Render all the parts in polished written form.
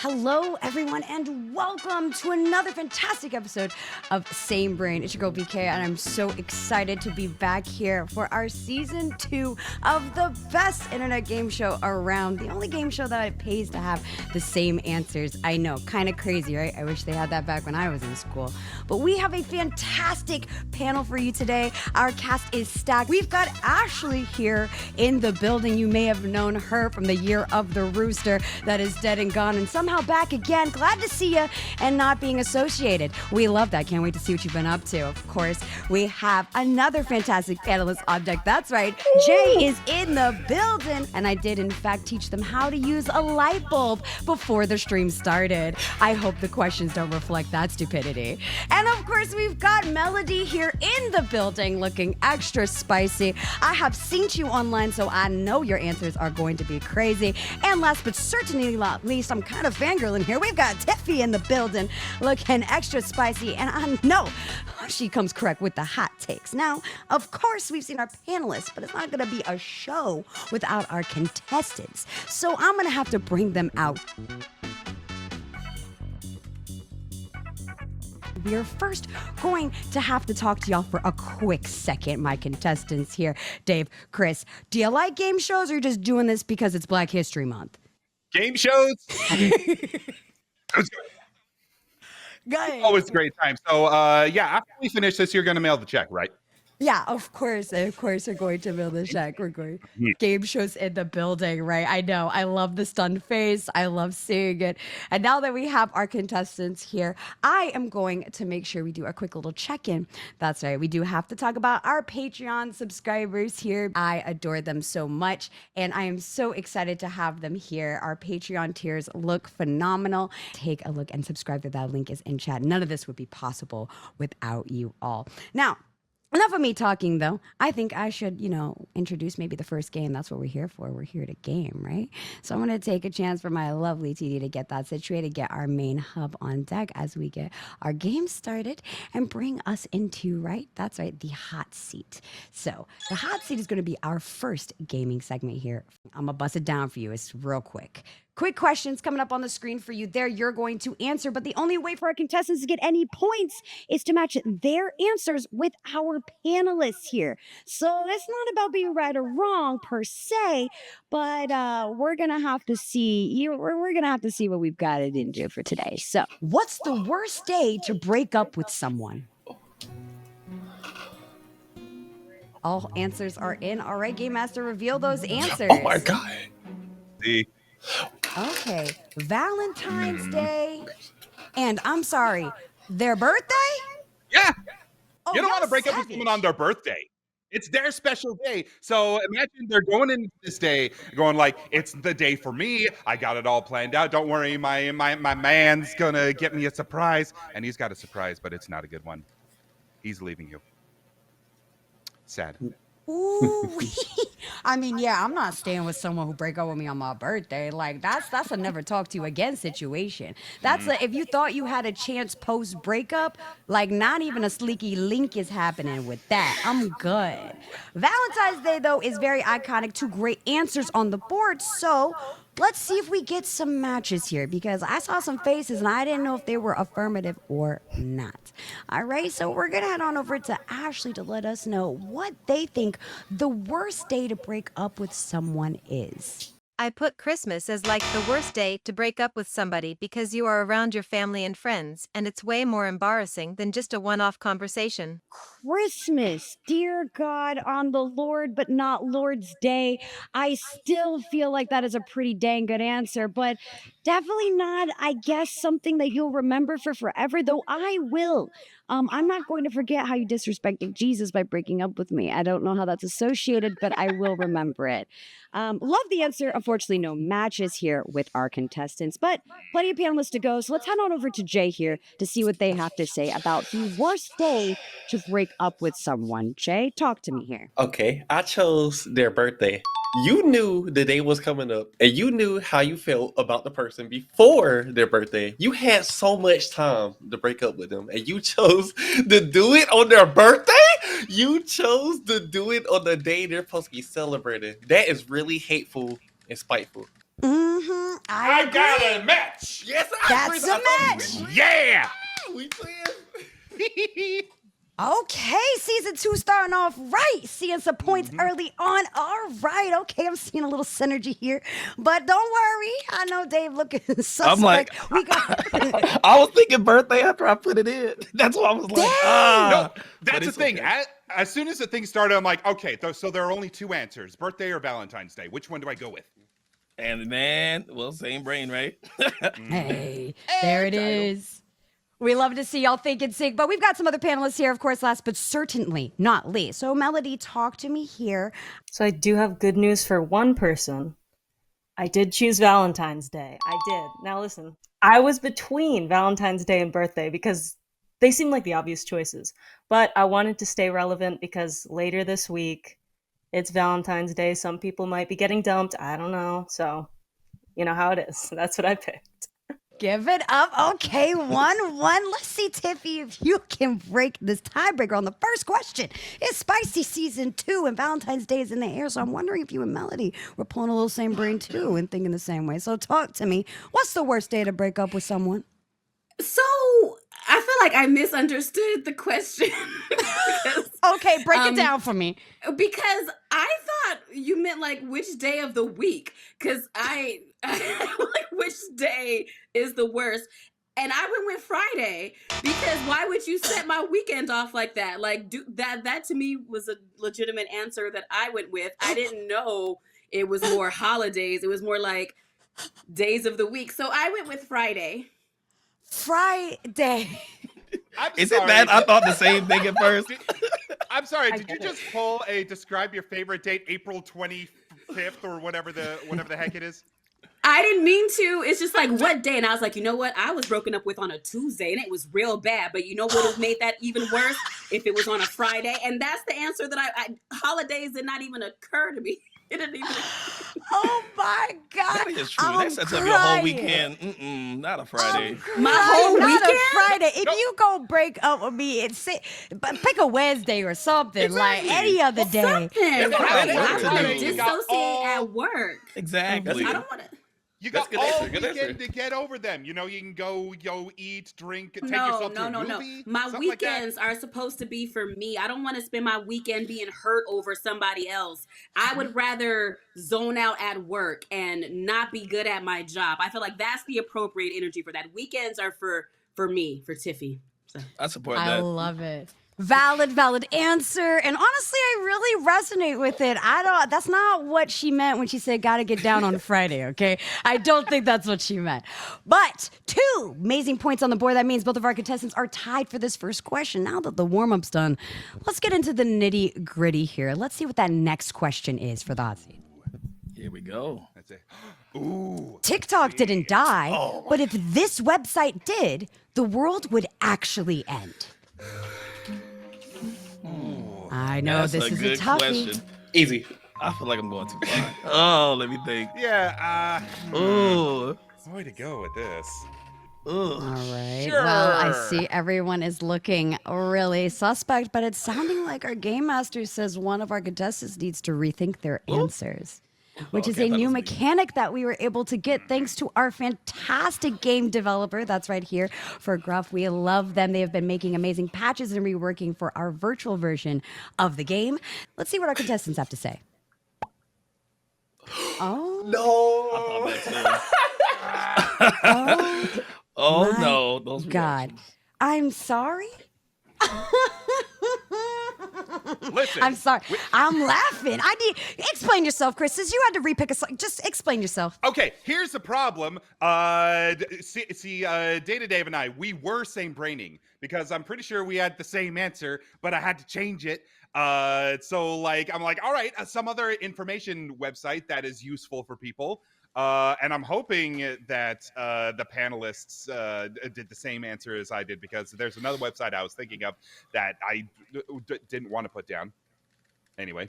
Hello, everyone, and welcome to another fantastic episode of Same Brain. It's your girl BK, and I'm so excited to be back here for our season 2 of the best internet game show around. The only game show that it pays to have the same answers. I know, kind of crazy, right? I wish they had that back when I was in school. But we have a fantastic panel for you today. Our cast is stacked. We've got Ashley here in the building. You may have known her from the Year of the Rooster that is dead and gone, and somehow back again. Glad to see you and not being associated. We love that. Can't wait to see what you've been up to. Of course, we have another fantastic panelist on deck. That's right. Jay is in the building. And I did, in fact, teach them how to use a light bulb before the stream started. I hope the questions don't reflect that stupidity. And of course, we've got Melody here in the building looking extra spicy. I have seen you online, so I know your answers are going to be crazy. And last but certainly not least, I'm kind of fangirling here. We've got Tiffy in the building looking extra spicy, and I know she comes correct with the hot takes. Now, of course, we've seen our panelists, but it's not going to be a show without our contestants. So I'm going to have to bring them out. We are first going to have to talk to y'all for a quick second, my contestants here. Dave, Chris, do you like game shows, or are you just doing this because it's Black History Month? Game shows? Always a great time. So, after we finish this, you're going to mail the check, right? Yeah, of course, we're going to mail the check. We're going game shows in the building, right? I know. I love the stunned face. I love seeing it. And now that we have our contestants here, I am going to make sure we do a quick little check-in. That's right. We do have to talk about our Patreon subscribers here. I adore them so much, and I am so excited to have them here. Our Patreon tiers look phenomenal. Take a look and subscribe to that link is in chat. None of this would be possible without you all. Now, enough of me talking, though. I think I should, introduce maybe the first game. That's what we're here for. We're here to game, right? So I'm going to take a chance for my lovely TD to get that situated, get our main hub on deck as we get our game started and bring us into, right? That's right, the hot seat. So the hot seat is going to be our first gaming segment here. I'm going to bust it down for you. It's real quick. Quick questions coming up on the screen for you there. You're going to answer, but the only way for our contestants to get any points is to match their answers with our panelists here. So it's not about being right or wrong per se, but we're gonna have to see. We're gonna have to see what we've got it into for today. So, what's the worst day to break up with someone? All answers are in. All right, Game Master, reveal those answers. Oh my God. See? Okay, Valentine's Day, and I'm sorry, their birthday? Yeah. Oh, You don't want to break up with savage. someone on their birthday. It's their special day. So imagine they're going into this day going like, it's the day for me. I got it all planned out. Don't worry, my man's going to get me a surprise. And he's got a surprise, but it's not a good one. He's leaving you. Sad. Ooh, I mean, yeah, I'm not staying with someone who break up with me on my birthday. Like that's a never talk to you again situation. That's if you thought you had a chance post breakup, like not even a sleeky link is happening with that. I'm good. Valentine's Day though is very iconic. Two great answers on the board. So let's see if we get some matches here because I saw some faces and I didn't know if they were affirmative or not. All right, so we're going to head on over to Ashley to let us know what they think the worst day to break up with someone is. I put Christmas as like the worst day to break up with somebody because you are around your family and friends, and it's way more embarrassing than just a one-off conversation. Christmas, dear God, on the Lord, but not Lord's Day. I still feel like that is a pretty dang good answer, but definitely not, I guess, something that you'll remember for forever, though I will. I'm not going to forget how you disrespected Jesus by breaking up with me. I don't know how that's associated, but I will remember it. Love the answer. Unfortunately, no matches here with our contestants, but plenty of panelists to go. So let's head on over to Jay here to see what they have to say about the worst day to break up with someone. Jay, talk to me here. Okay, I chose their birthday. You knew the day was coming up, and you knew how you felt about the person before their birthday. You had so much time to break up with them, and you chose to do it on their birthday? You chose to do it on the day they're supposed to be celebrating. That is really hateful and spiteful. I agree. got a match. Yes, That's a match. Yeah. We twins. Okay, season 2 starting off right. Seeing some points early on. All right, okay, I'm seeing a little synergy here. But don't worry, I know Dave looking suspect. I'm like, we got I was thinking birthday after I put it in. That's why I was like, No, but that's the it's thing. okay. As soon as the thing started, I'm like, okay, so there are only 2 answers: birthday or Valentine's Day. Which one do I go with? And man, well, same brain, right? Hey, there it is. We love to see y'all think and sync, but we've got some other panelists here, of course, last but certainly not least. So, Melody, talk to me here. So I do have good news for one person. I did choose Valentine's Day. I did. Now listen, I was between Valentine's Day and birthday because they seem like the obvious choices. But I wanted to stay relevant because later this week, it's Valentine's Day. Some people might be getting dumped. I don't know. So, you know how it is. That's what I picked. Give it up. Okay, 1-1. Let's see, Tiffy, if you can break this tiebreaker on the first question. It's Spicy Season 2, and Valentine's Day is in the air, so I'm wondering if you and Melody were pulling a little same brain, too, and thinking the same way. So talk to me. What's the worst day to break up with someone? So I feel like I misunderstood the question. because, Okay, break it down for me. because I thought you meant like which day of the week. Because I like which day is the worst. And I went with Friday because why would you set my weekend off like that? Like that to me was a legitimate answer that I went with. I didn't know it was more holidays. It was more like days of the week. So I went with Friday. Friday. I'm Is sorry. it that? I thought the same thing at first. I'm sorry. Did you get it. just pull a describe your favorite date, April 25th or whatever the heck it is? I didn't mean to. It's just like what day? And I was like, you know what? I was broken up with on a Tuesday and it was real bad. But you know what would have made that even worse if it was on a Friday? And that's the answer that holidays did not even occur to me. It didn't even. Oh, my God. That is true. I'm That sets up your whole crying. weekend. Not a Friday. My whole Not weekend? a Friday. If Nope. you go break up with me, but pick a Wednesday or something, like Exactly. any other day. Something. That's what I got work I to want do. to You got dissociate at work. Exactly. I don't want to. You That's got good all answer, good weekend answer. to get over them. You know, you can go eat, drink, take No. yourself to a movie. My something like that. weekends are supposed to be for me. I don't want to spend my weekend being hurt over somebody else. I would rather zone out at work and not be good at my job. I feel like that's the appropriate energy for that. Weekends are for me, for Tiffy. So. I support I that. love it. Valid answer. And honestly, I really resonate with it. That's not what she meant when she said gotta get down on Friday, okay? I don't think that's what she meant. But 2 amazing points on the board. That means both of our contestants are tied for this first question. Now that the warm-up's done, let's get into the nitty-gritty here. Let's see what that next question is for the hot seat. Here we go. That's it. Ooh. TikTok didn't die, but if this website did, the world would actually end. I know That's this a is good a toughie. question. Easy. I feel like I'm going too far. Oh, let me think. Yeah. Oh. Way to go with this. All right. Sure. Well, I see everyone is looking really suspect, but it's sounding like our game master says one of our contestants needs to rethink their answers, which is Okay, a that new was me. mechanic that we were able to get thanks to our fantastic game developer. That's right here for Gruff. We love them. They have been making amazing patches and reworking for our virtual version of the game. Let's see what our contestants have to say. Oh. No. I thought that too. Oh My no, those God. reactions. I'm sorry. Listen. I'm sorry. I'm laughing. Explain yourself, Chris. Since you had to repick a song, just explain yourself. Okay, here's the problem. Data Dave and I, we were same braining because I'm pretty sure we had the same answer, but I had to change it. So like, I'm like, all right, some other information website that is useful for people. And I'm hoping that the panelists did the same answer as I did, because there's another website I was thinking of that I didn't want to put down. Anyway.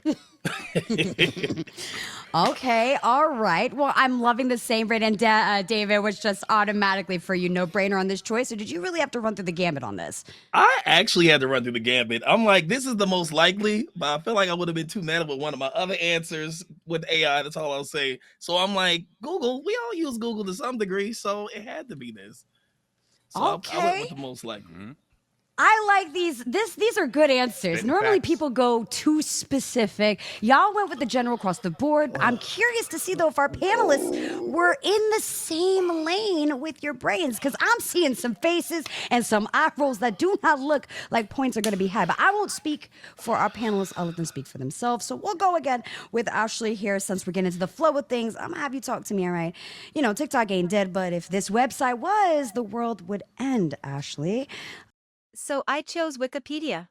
Okay, all right. Well, I'm loving the same brain, and David was just automatically for you, no brainer on this choice. Or did you really have to run through the gambit on this? I actually had to run through the gambit. I'm like, this is the most likely, but I feel like I would have been too mad with one of my other answers with AI. That's all I'll say. So I'm like, Google. We all use Google to some degree, so it had to be this. So I went Okay. with the most likely. Mm-hmm. I like these. These are good answers. Spitting Normally, facts. people go too specific. Y'all went with the general across the board. I'm curious to see though if our panelists were in the same lane with your brains, because I'm seeing some faces and some eye rolls that do not look like points are going to be had. But I won't speak for our panelists. I'll let them speak for themselves. So we'll go again with Ashley here, since we're getting into the flow of things. I'm gonna have you talk to me, all right? You know, TikTok ain't dead, but if this website was, the world would end. Ashley. So I chose Wikipedia.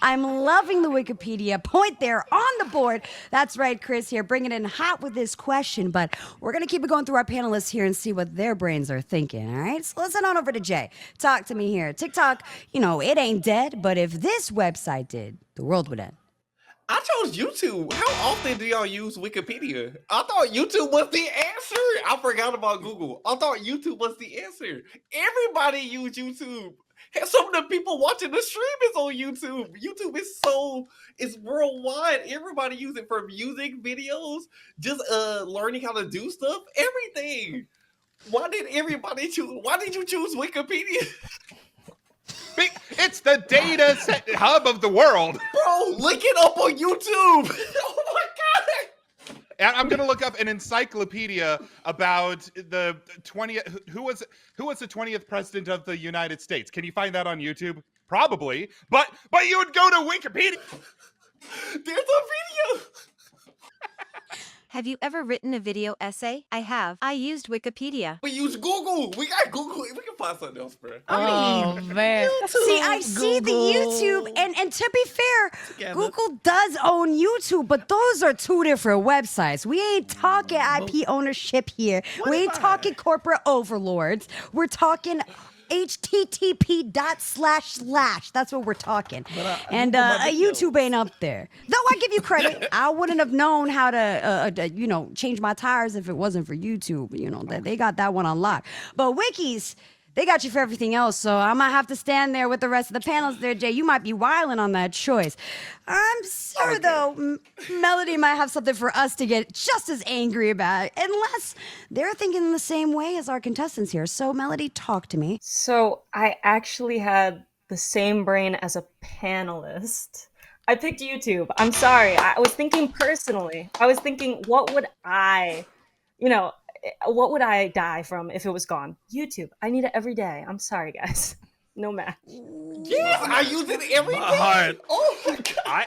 I'm loving the Wikipedia point there on the board. That's right, Chris here, bringing it in hot with this question, but we're going to keep it going through our panelists here and see what their brains are thinking, all right? So let's head on over to Jay. Talk to me here. TikTok, you know, it ain't dead, but if this website did, the world would end. I chose YouTube. How often do y'all use Wikipedia? I thought YouTube was the answer. I forgot about Google. I thought YouTube was the answer. Everybody use YouTube. And some of the people watching the stream is on YouTube. YouTube is it's worldwide. Everybody use it for music videos, just learning how to do stuff, everything. Why did everybody choose? Why did you choose Wikipedia? It's the data hub of the world. Bro, look it up on YouTube. Oh my God. And I'm gonna look up an encyclopedia about the 20th. Who was the 20th president of the United States? Can you find that on YouTube? Probably, but you would go to Wikipedia. There's a video. Have you ever written a video essay? I have. I used Wikipedia. We use Google. We got Google. We can find something else, bro. Oh, man. See, I see the YouTube, and to be fair, Together. Google does own YouTube, but those are two different websites. We ain't talking IP ownership here. We ain't talking corporate overlords. We're talking http:// that's what we're talking. And YouTube ain't up there, though. I give you credit. I wouldn't have known how to change my tires if it wasn't for YouTube. You know, they got that one on lock. But wikis, they got you for everything else, so I might have to stand there with the rest of the panels there, Jay. You might be wilding on that choice. I'm sure, though, Melody might have something for us to get just as angry about, unless they're thinking the same way as our contestants here. So, Melody, talk to me. So I actually had the same brain as a panelist. I picked YouTube. I'm sorry. I was thinking personally. I was thinking, what would I die from if it was gone? YouTube. I need it every day. I'm sorry, guys. No match. Yes, I use it every day. heart. Oh my God.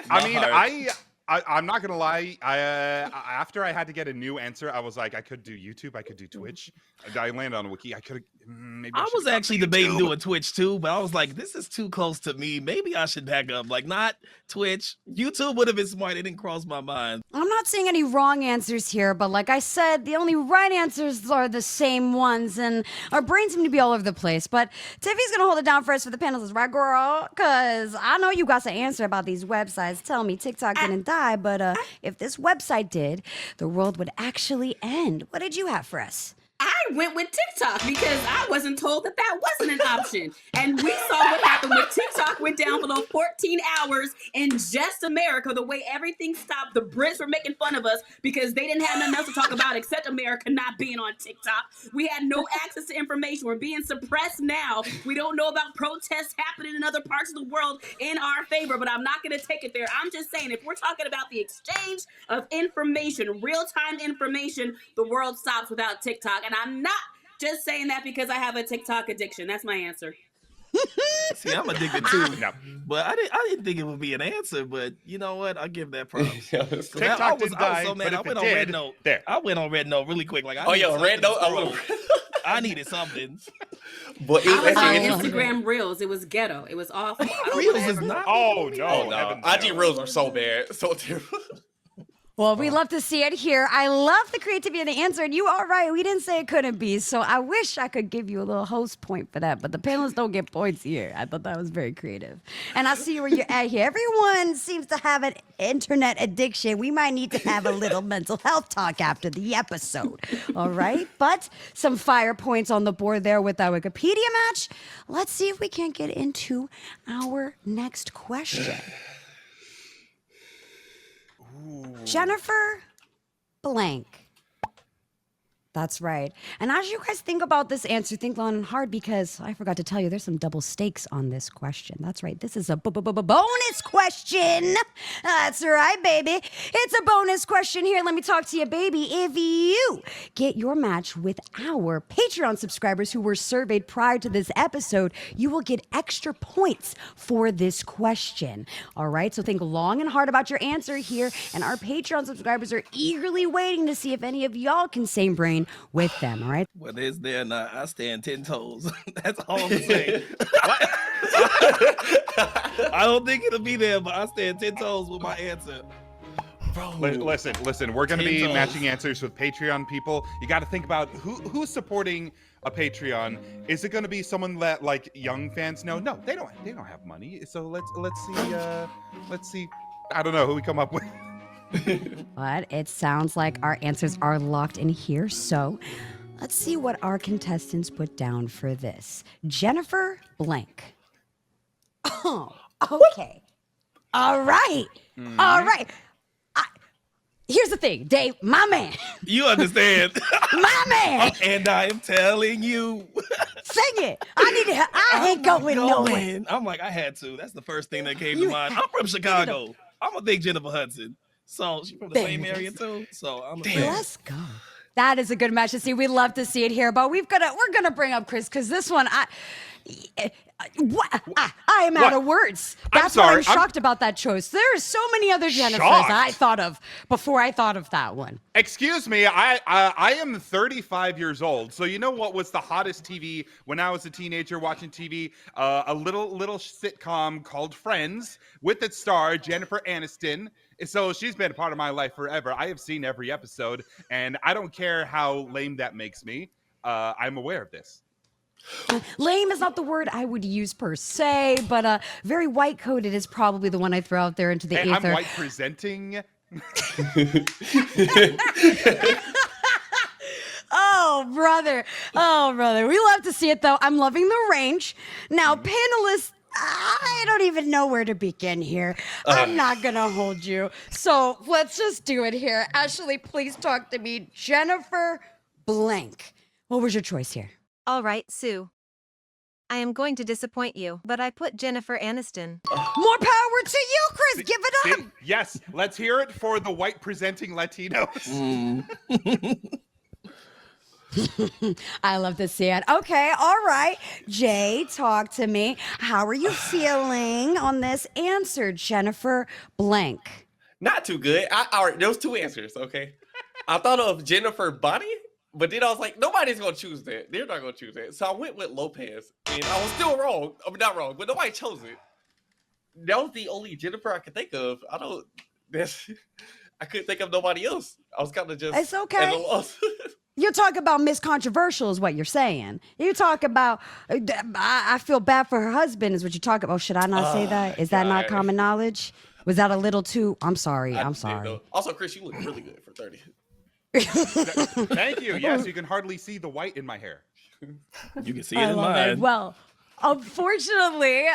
I'm not gonna lie. After I had to get a new answer, I was like, I could do YouTube, I could do Twitch. I landed on Wiki. I could maybe. I was should've gone actually YouTube. debating doing Twitch too, but I was like, this is too close to me. Maybe I should back up. Like, not Twitch. YouTube would have been smart. It didn't cross my mind. I'm not seeing any wrong answers here, but like I said, the only right answers are the same ones, and our brains seem to be all over the place. But Tiffy's gonna hold it down for us for the panelists, right, girl? Because I know you got some answer about these websites. Tell me, TikTok didn't die, but if this website did, the world would actually end. What did you have for us? I went with TikTok because I wasn't told that wasn't an option. And we saw what happened when TikTok went down for those 14 hours in just America, the way everything stopped. The Brits were making fun of us because they didn't have nothing else to talk about except America not being on TikTok. We had no access to information. We're being suppressed now. We don't know about protests happening in other parts of the world in our favor, but I'm not going to take it there. I'm just saying, if we're talking about the exchange of information, real-time information, the world stops without TikTok. And I'm not just saying that because I have a TikTok addiction. That's my answer. See, I'm addicted too. No. But I didn't think it would be an answer, but you know what? I'll give that props. TikTok didn't die, so mad. but I if went it on Red did, Note. there. I went on Red Note really quick. Like, Oh, yo, Red Note. I needed something. But I was on actually, Instagram Reels. It was ghetto. It was awful. I don't Reels wanna is ever- not. Oh no! oh no, heavens IG no. Reels are so bad, so terrible. Well, we love to see it here. I love the creativity of the answer, and you are right. We didn't say it couldn't be, so I wish I could give you a little host point for that, but the panelists don't get points here. I thought that was very creative. And I see where you're at here. Everyone seems to have an internet addiction. We might need to have a little mental health talk after the episode, all right? But some fire points on the board there with our Wikipedia match. Let's see if we can't get into our next question. Jennifer blank. That's right. And as you guys think about this answer, think long and hard because I forgot to tell you there's some double stakes on this question. That's right. This is a bonus question. That's right, baby. It's a bonus question here. Let me talk to you, baby. If you get your match with our Patreon subscribers who were surveyed prior to this episode, you will get extra points for this question. All right. So think long and hard about your answer here. And our Patreon subscribers are eagerly waiting to see if any of y'all can same brain with them, all right? Whether it's there or not, I stand 10 toes. That's all I'm saying. I don't think it'll be there, but I stand 10 toes with my answer. Bro, Listen. We're going to be 10 toes. matching answers with Patreon people. You got to think about who's supporting a Patreon. Is it going to be someone that like young fans know? No, they don't have money. So let's see. I don't know who we come up with. But it sounds like our answers are locked in here. So let's see what our contestants put down for this. Jennifer blank. Oh, okay. All right. All right. Here's the thing, Dave, my man. You understand? My man. And I am telling you. Sing it. I ain't going nowhere. I'm like, I had to. That's the first thing that came to mind. I'm from Chicago. I'm a big Jennifer Hudson. So she's from the same area too. So I'm a fan. Let's go. That is a good match to see. We love to see it here, but we're gonna bring up Chris because this one, I am out of words. That's why I'm shocked about that choice. There are so many other Jennifers I thought of before I thought of that one. Excuse me, I am 35 years old. So you know what was the hottest TV when I was a teenager watching TV? A little sitcom called Friends with its star Jennifer Aniston. So she's been a part of my life forever. I have seen every episode, and I don't care how lame that makes me. I'm aware of this. Lame is not the word I would use per se, but very white-coated is probably the one I throw out there into the ether. I'm white presenting. Oh, brother. We love to see it, though. I'm loving the range. Now, panelists, I don't even know where to begin here. I'm not going to hold you. So let's just do it here. Ashley, please talk to me. Jennifer blank. What was your choice here? All right, Sue. I am going to disappoint you, but I put Jennifer Aniston. More power to you, Chris. Give it up. Yes, let's hear it for the white presenting Latinos. I love to see it. Okay, all right. Jay, talk to me. How are you feeling on this answer, Jennifer blank? not too good. All right, there was two answers, okay? I thought of Jennifer Bonnie, but then I was like, nobody's going to choose that. They're not going to choose that. So I went with Lopez, and I was still wrong. I mean, not wrong, but nobody chose it. That was the only Jennifer I could think of. I couldn't think of nobody else. I was kind of just... It's okay. You talk about Miss Controversial is what you're saying. You talk about, I feel bad for her husband is what you talk about. Should I not say that? Is that not common knowledge? Was that a little too, I'm sorry. Also, Chris, you look really good for 30. Thank you. Yes, you can hardly see the white in my hair. You can see it in mine. Well, unfortunately,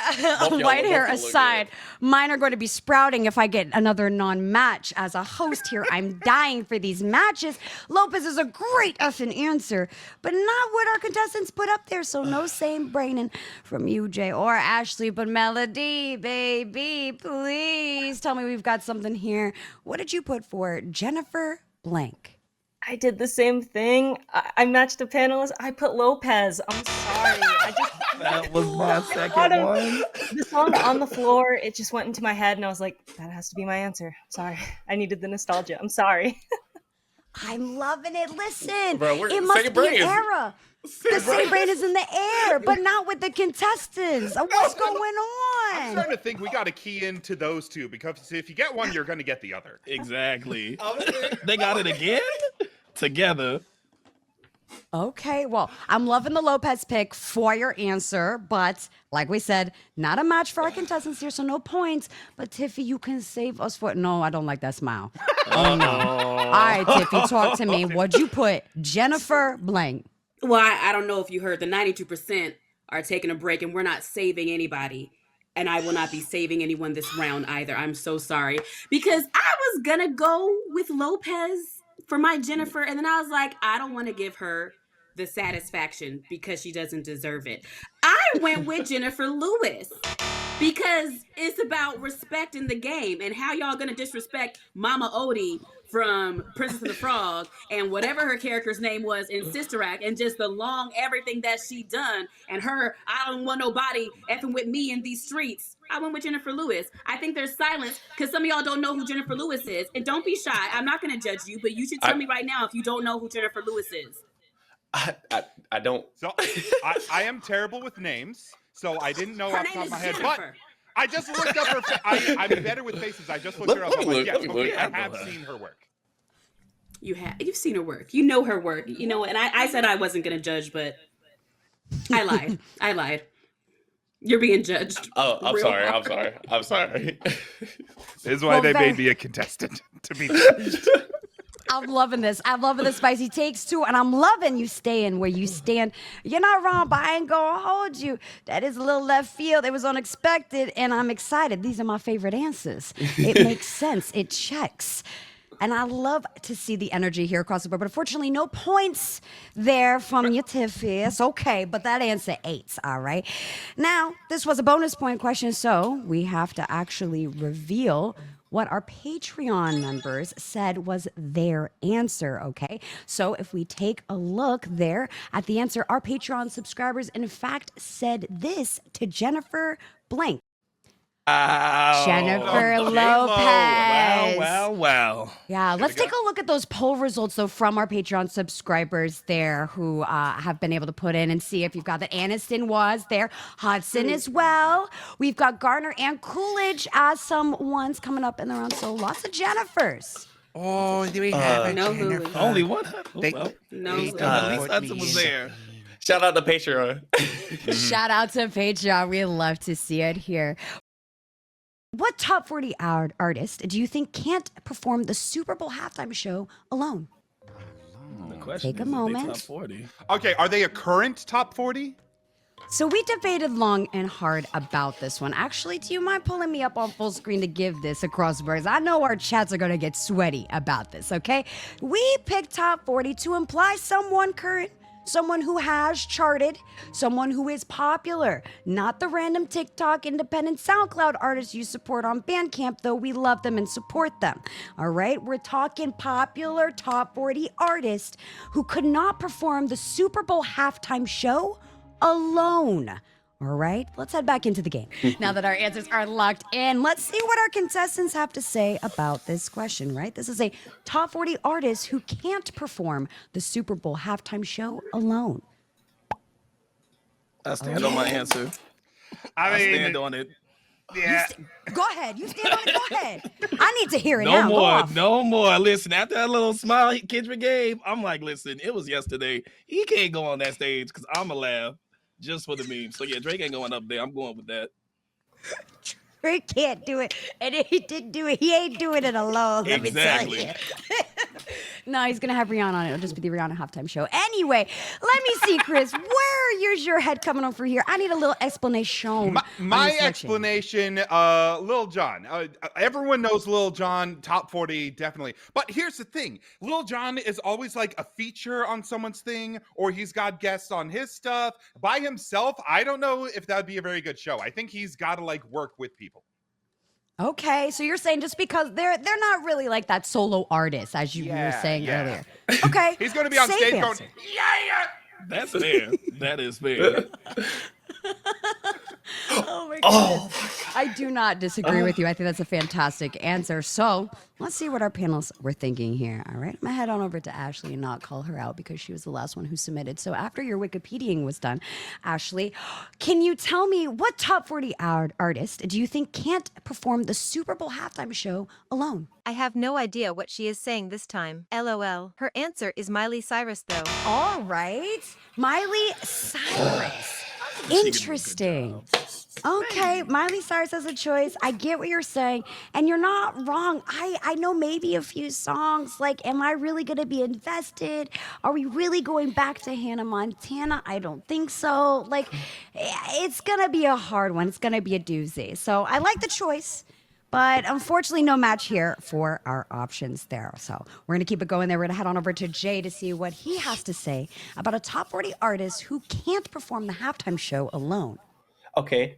white hair aside, mine are going to be sprouting if I get another non-match. As a host here, I'm dying for these matches. Lopez is a great effing answer, but not what our contestants put up there. So no same braining from you, Jay or Ashley, but Melody, baby, please tell me we've got something here. What did you put for Jennifer blank? I did the same thing. I matched the panelists. I put Lopez. I'm sorry. That was my second one. The song On the Floor, it just went into my head, and I was like, that has to be my answer. Sorry. I needed the nostalgia. I'm sorry. I'm loving it. Listen, Bro, it must be an era. The same brain is in the air, but not with the contestants. What's going I'm on? starting to think we got to key into those two because if you get one, you're going to get the other. Exactly. They got it again? Together. Okay, well, I'm loving the Lopez pick for your answer, but like we said, not a match for our contestants here, so no points. But Tiffy, you can save us for. No, I don't like that smile. Oh no! All right, Tiffy, talk to me. What'd you put? Jennifer blank. Well, I don't know if you heard the 92% are taking a break and we're not saving anybody. And I will not be saving anyone this round either. I'm so sorry. Because I was going to go with Lopez for my Jennifer. And then I was like, I don't want to give her the satisfaction because she doesn't deserve it. I went with Jennifer Lewis because it's about respect in the game. And how y'all going to disrespect Mama Odie from Princess and the Frog and whatever her character's name was in Sister Act and just the long everything that she done and her, I don't want nobody effing with me in these streets. I went with Jennifer Lewis. I think there's silence because some of y'all don't know who Jennifer Lewis is. And don't be shy. I'm not going to judge you, but you should tell me right now if you don't know who Jennifer Lewis is. I don't. So I am terrible with names, so I didn't know Her off the name top of is my head. Jennifer. But I just looked up her. I'm better with faces. I just looked her up. Let I'm me like, yes, look. okay, I have seen her work. You've seen her work. You know her work. You know, and I said I wasn't going to judge, but I lied. I lied. You're being judged. Oh, I'm real sorry. hard. I'm sorry. This is why Well, they very- made me a contestant to be judged. I'm loving this. I'm loving the spicy takes too, and I'm loving you staying where you stand. You're not wrong, but I ain't gonna hold you. That is a little left field. It was unexpected, and I'm excited. These are my favorite answers. It makes sense. It checks. And I love to see the energy here across the board. But unfortunately, no points there from you, Tiffy. It's okay, but that answer 8, all right? Now, this was a bonus point question, so we have to actually reveal what our Patreon members said was their answer, okay? So if we take a look there at the answer, our Patreon subscribers, in fact, said this to Jennifer blank. Jennifer Lopez. Wow. Yeah, let's take a look at those poll results, though, from our Patreon subscribers there who have been able to put in and see if you've got that Aniston was there, Hudson as well. We've got Garner and Coolidge as some ones coming up in the round, so lots of Jennifers. Oh, do we have a No Jennifer? Lewis. Only one? They- Well, No, they Lewis. at put least me Hudson was in. there. Shout out to Patreon. Shout out to Patreon. We love to see it here. What top 40 artist do you think can't perform the Super Bowl halftime show alone? The question Take a is, if they moment. top 40. Okay, are they a current top 40? So we debated long and hard about this one. Actually, do you mind pulling me up on full screen to give this across the board? I know our chats are going to get sweaty about this, okay? We picked top 40 to imply someone current, someone who has charted, someone who is popular, not the random TikTok, independent SoundCloud artists you support on Bandcamp, though we love them and support them. All right, we're talking popular top 40 artists who could not perform the Super Bowl halftime show alone. All right, let's head back into the game. Now that our answers are locked in, let's see what our contestants have to say about this question, right? This is a top 40 artist who can't perform the Super Bowl halftime show alone. I stand on my answer. I I mean, stand on it. yeah. Go ahead. You stand on it. Go ahead. I need to hear it No now. Go more, off. no more. Listen, after that little smile Kendrick gave, I'm like, listen, it was yesterday. He can't go on that stage because I'm a laugh just for the meme. So yeah, Drake ain't going up there. I'm going with that. Drake can't do it. And if he did do it, he ain't doing it alone. Let me tell Exactly. you. No, he's going to have Rihanna on it. It'll just be the Rihanna halftime show. Anyway, let me see, Chris. Where's your head coming over here? I need a little explanation. on My your selection. explanation, Lil Jon. Everyone knows Lil Jon, top 40, definitely. But here's the thing. Lil Jon is always like a feature on someone's thing, or he's got guests on his stuff. By himself, I don't know if that'd be a very good show. I think he's got to like work with people. Okay, so you're saying just because they're not really like that solo artist, as you were Yeah, saying yeah. earlier. Okay. He's going to be on safe stage answer. going, yeah. That's fair. That is fair. Oh my goodness. I do not disagree with you. I think that's a fantastic answer. So let's see what our panelists were thinking here. All right. I'm going to head on over to Ashley and not call her out because she was the last one who submitted. So after your Wikipediaing was done, Ashley, can you tell me what top 40 artist do you think can't perform the Super Bowl halftime show alone? I have no idea what she is saying this time. LOL. Her answer is Miley Cyrus, though. All right. Miley Cyrus. Interesting. Okay, Miley Cyrus has a choice. I get what you're saying, and you're not wrong. I know maybe a few songs. Like, am I really going to be invested? Are we really going back to Hannah Montana? I don't think so. Like, it's going to be a hard one. It's going to be a doozy. So I like the choice, but unfortunately, no match here for our options there. So we're going to keep it going there. We're going to head on over to Jay to see what he has to say about a top 40 artist who can't perform the halftime show alone. Okay.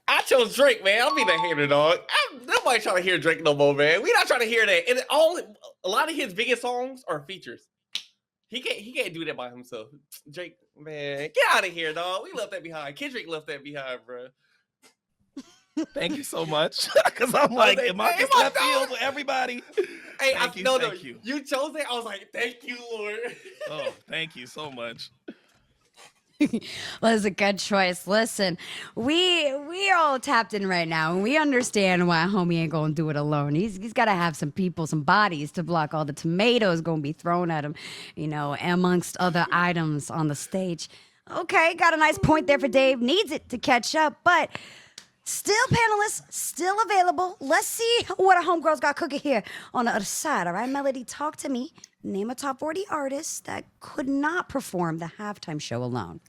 I chose Drake, man. I'll be the hater, dog. Nobody trying to hear Drake no more, man. We not trying to hear that. And a lot of his biggest songs are features. He can't do that by himself. Drake, man, get out of here, dog. We left that behind. Kendrick left that behind, bro. Thank you so much. Because I'm like, am I just left field with everybody? Hey, thank you. You chose it. I was like, thank you, Lord. Oh, thank you so much. Well, it's a good choice. Listen, we all tapped in right now, and we understand why homie ain't gonna do it alone. He's got to have some people, some bodies to block all the tomatoes gonna be thrown at him, you know, amongst other items on the stage. Okay, got a nice point there for Dave. Needs it to catch up, but still panelists, still available. Let's see what our homegirls got cooking here on the other side. All right, Melody, talk to me. Name a top 40 artist that could not perform the halftime show alone.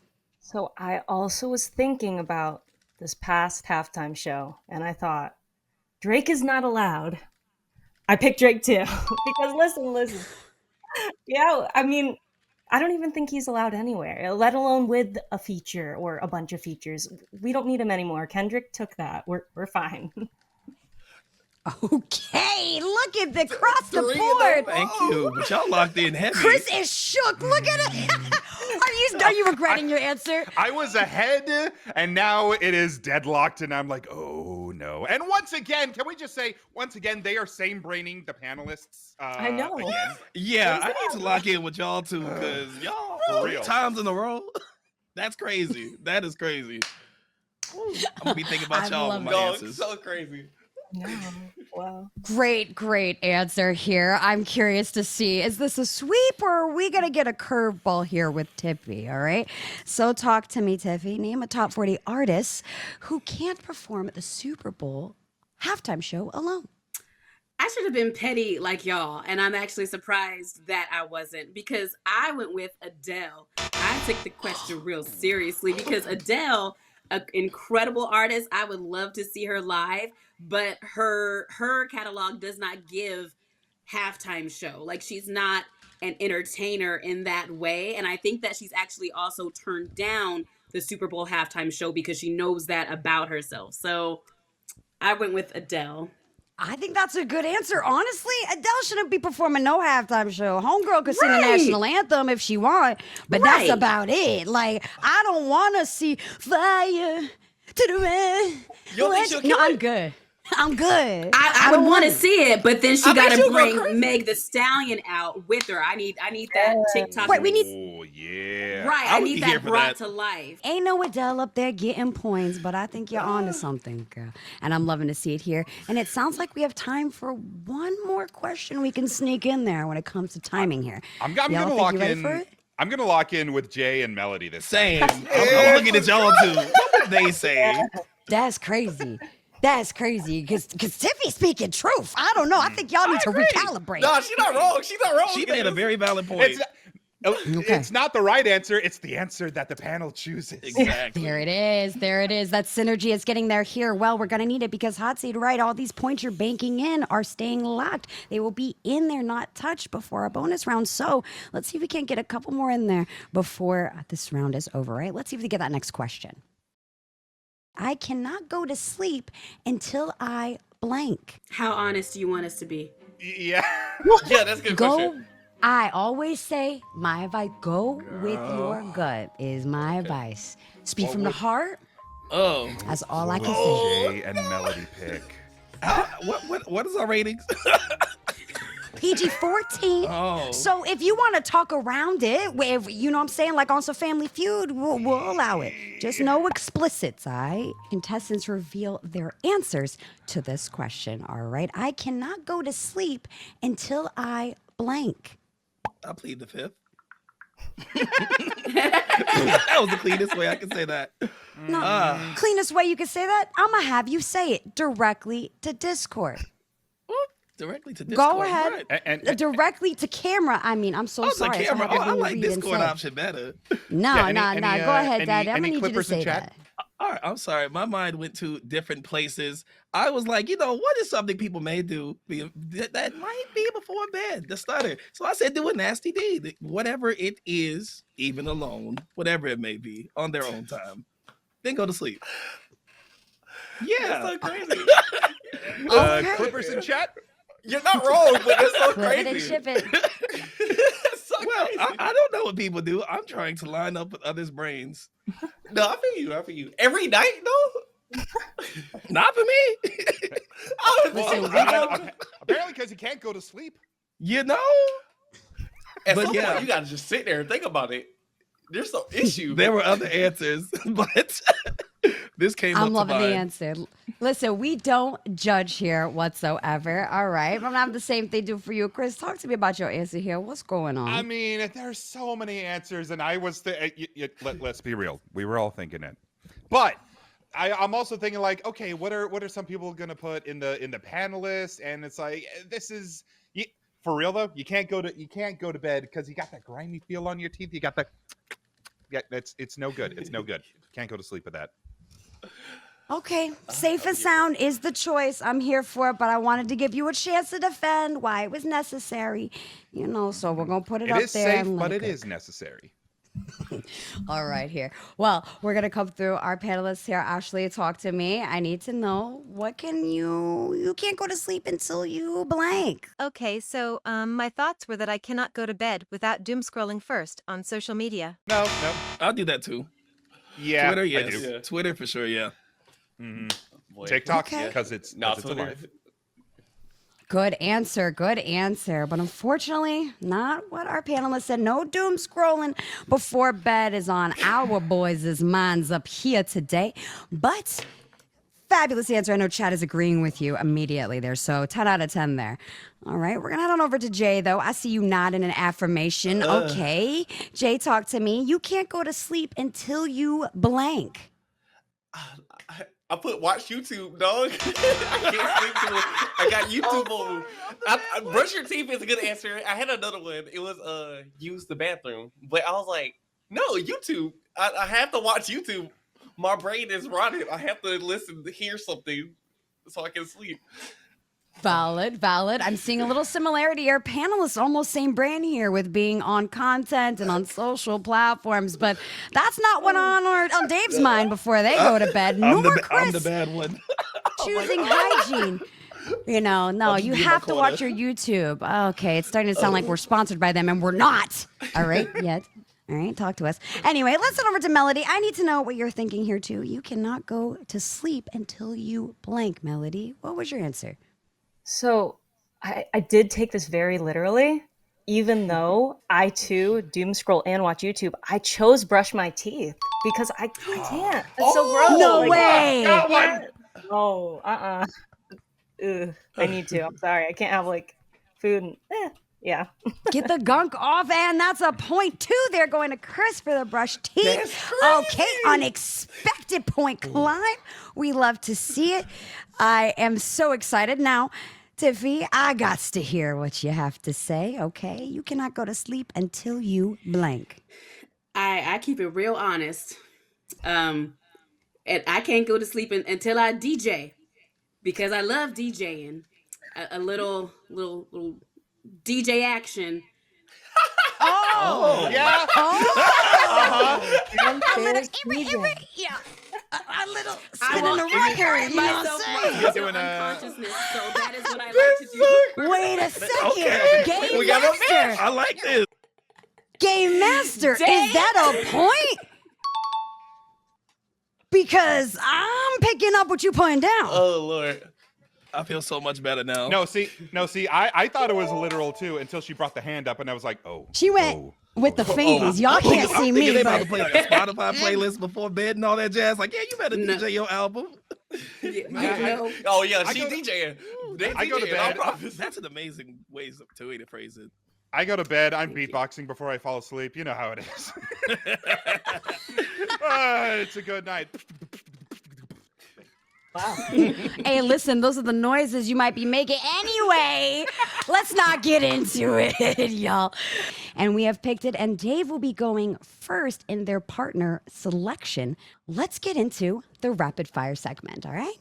So I also was thinking about this past halftime show, and I thought, Drake is not allowed. I picked Drake too, because listen. Yeah, I mean, I don't even think he's allowed anywhere, let alone with a feature or a bunch of features. We don't need him anymore. Kendrick took that. We're fine. Okay, look at the cross the board. Thank you. But y'all locked in heavy. Chris is shook. Look at it. Are you regretting your answer? I was ahead, and now it is deadlocked, and I'm like, oh no. And once again, can we just say, they are same-braining the panelists. I know. Again. Yeah, I need to lock in with y'all too, because y'all For 3 real. times in a row. That's crazy. That is crazy. I'm gonna be thinking about y'all with my Dog, answers. so crazy. No. Wow. Great answer here. I'm curious to see, is this a sweep or are we going to get a curveball here with Tiffy? All right. So talk to me, Tiffy. Name a top 40 artist who can't perform at the Super Bowl halftime show alone. I should have been petty like y'all, and I'm actually surprised that I wasn't, because I went with Adele. I took the question real seriously because Adele, an incredible artist, I would love to see her live, but her catalog does not give halftime show. Like, she's not an entertainer in that way, and I think that she's actually also turned down the Super Bowl halftime show because she knows that about herself. So I went with Adele. I think that's a good answer. Honestly, Adele shouldn't be performing no halftime show. Homegirl could sing the national anthem if she want, but that's about it. Like, I don't want to see fire to the red. You don't think she'll No, kill I'm it? good. I'm good. I would want to see it, but then she got to she'll go bring crazy. Meg the Stallion out with her. I need that TikTok. Wait, we need. Oh, yeah. Right, I I would need be here that for brought that. to life. Ain't no Adele up there getting points, but I think you're onto something, girl. And I'm loving to see it here. And it sounds like we have time for one more question we can sneak in there when it comes to timing here. I'm Y'all gonna think lock you ready in. for it? I'm gonna lock in with Jay and Melody this Same. I'm looking at y'all too. What would they say? That's crazy. That's crazy. Because Tiffy's speaking truth. I don't know. I think y'all need to recalibrate. No, she's not wrong. She's not wrong. She made a very valid point. It's not the right answer. It's the answer that the panel chooses. Exactly. There it is. There it is. That synergy is getting there here. Well, we're going to need it because Hot Seat, right, all these points you're banking in are staying locked. They will be in there, not touched before our bonus round. So let's see if we can't get a couple more in there before this round is over, right? Let's see if we get that next question. I cannot go to sleep until I blank. How honest do you want us to be? Yeah. Yeah, that's a good question. I always say my advice, go with your gut is my advice. Speak from the heart. Oh. That's all I What can would say. Jay and Melody pick? What is our ratings? PG-14. Oh. So if you want to talk around it, with, you know what I'm saying, like on some Family Feud, we'll allow it. Just no explicits, all right? Contestants reveal their answers to this question, all right? I cannot go to sleep until I blank. I plead the fifth. That was the cleanest way I can say that. No, cleanest way you can say that, I'm going to have you say it directly to Discord. Directly to Discord. Go ahead. Right. And directly to camera. I mean, I'm so sorry. The camera. So I I like read and Discord say. option better. No. Go ahead, Daddy. I'm any going to need you to clippers in say chat? that. All right, I'm sorry. My mind went to different places. I was like, what is something people may do that might be before bed? The stutter. So I said, do a nasty deed, whatever it is, even alone, whatever it may be, on their own time. Then go to sleep. Yeah, That's so crazy. Okay. Clippers in chat? You're not wrong, but that's so Flip it and crazy. ship it. That's so Well, crazy. I don't know what people do. I'm trying to line up with others' brains. No, I feel you. Every night, though? Not for me. Oh, Listen, Apparently because you can't go to sleep. At But some yeah. point, you gotta just sit there and think about it. There's some issue. There were other answers, but this came up I'm to loving the mine. answer. Listen, we don't judge here whatsoever. All right. I'm going to have the same thing do for you. Chris, talk to me about your answer here. What's going on? I mean, there's so many answers, and I was let's be real. We were all thinking it, but I'm also thinking like, okay, what are some people gonna put in the panelists? And it's like, this is for real though. You can't go to bed because you got that grimy feel on your teeth. You got that. Yeah, it's no good. It's no good. Can't go to sleep with that. Okay, safe and sound is the choice. I'm here for it, but I wanted to give you a chance to defend why it was necessary. So we're going to put it It up is there. safe, and let but it go. is necessary. All right, here. Well, we're going to come through our panelists here. Ashley, talk to me. I need to know, what can you can't go to sleep until you blank. Okay, so my thoughts were that I cannot go to bed without doom scrolling first on social media. No. I'll do that too. Yeah, Twitter, I yes. do. Yeah. Twitter for sure, yeah. Boy. TikTok Okay. because it's Twitter. alive. Good answer. But unfortunately, not what our panelists said. No doom scrolling before bed is on our boys' minds up here today. But fabulous answer. I know Chad is agreeing with you immediately there. So 10 out of 10 there. All right, we're going to head on over to Jay, though. I see you nodding an affirmation. Okay. Jay, talk to me. You can't go to sleep until you blank. I put watch YouTube, dog. I can't sleep till I got YouTube on. Brush your teeth is a good answer. I had another one. It was use the bathroom, but I was like, no, YouTube. I have to watch YouTube. My brain is rotted. I have to hear something so I can sleep. Valid. I'm seeing a little similarity here. Panelists almost same brain here with being on content and on social platforms, but that's not what on Dave's mind before they go to bed. Nor I'm the Chris bad one. choosing hygiene. No, you be in my have to corner. watch your YouTube. Okay, it's starting to sound like we're sponsored by them, and we're not. All right, yet. All right, talk to us. Anyway, let's head over to Melody. I need to know what you're thinking here, too. You cannot go to sleep until you blank, Melody. What was your answer? So I did take this very literally, even though I too doom scroll and watch YouTube. I chose brush my teeth because I can't. It's so gross. No way. Oh, Ugh, I need to. I'm sorry. I can't have food and yeah. Get the gunk off, and that's a point two there going to Chris for the brush teeth. That's crazy. Okay, unexpected point climb. We love to see it. I am so excited. Now, Tiffy, I got to hear what you have to say, okay? You cannot go to sleep until you blank. I keep it real honest. And I can't go to sleep until I DJ because I love DJing. A little DJ action. Oh, yeah. Yeah. A little I spin in the will record. anchor You know what myself I'm saying? into doing a- unconsciousness. So that is what I like to do. Wait a second. Okay. Game We got a Master. I like this. Game Master. Is that a point? because I'm picking up what you putting down. Oh Lord. I feel so much better now. No, see, I thought it was literal too until she brought the hand up, and I was like, oh. She went with the phase. Y'all can't see I'm me. thinking they about But to play like a Spotify playlist before bed and all that jazz. Like, yeah, you better DJ your album. Oh yeah, I she go to- DJing. I go to bed. That's an amazing way to phrase it. I go to bed. I'm beatboxing before I fall asleep. You know how it is. It's a good night. wow. Hey, listen, those are the noises you might be making anyway. Let's not get into it, y'all. And we have picked it, and Dave will be going first in their partner selection. Let's get into the rapid fire segment, all right?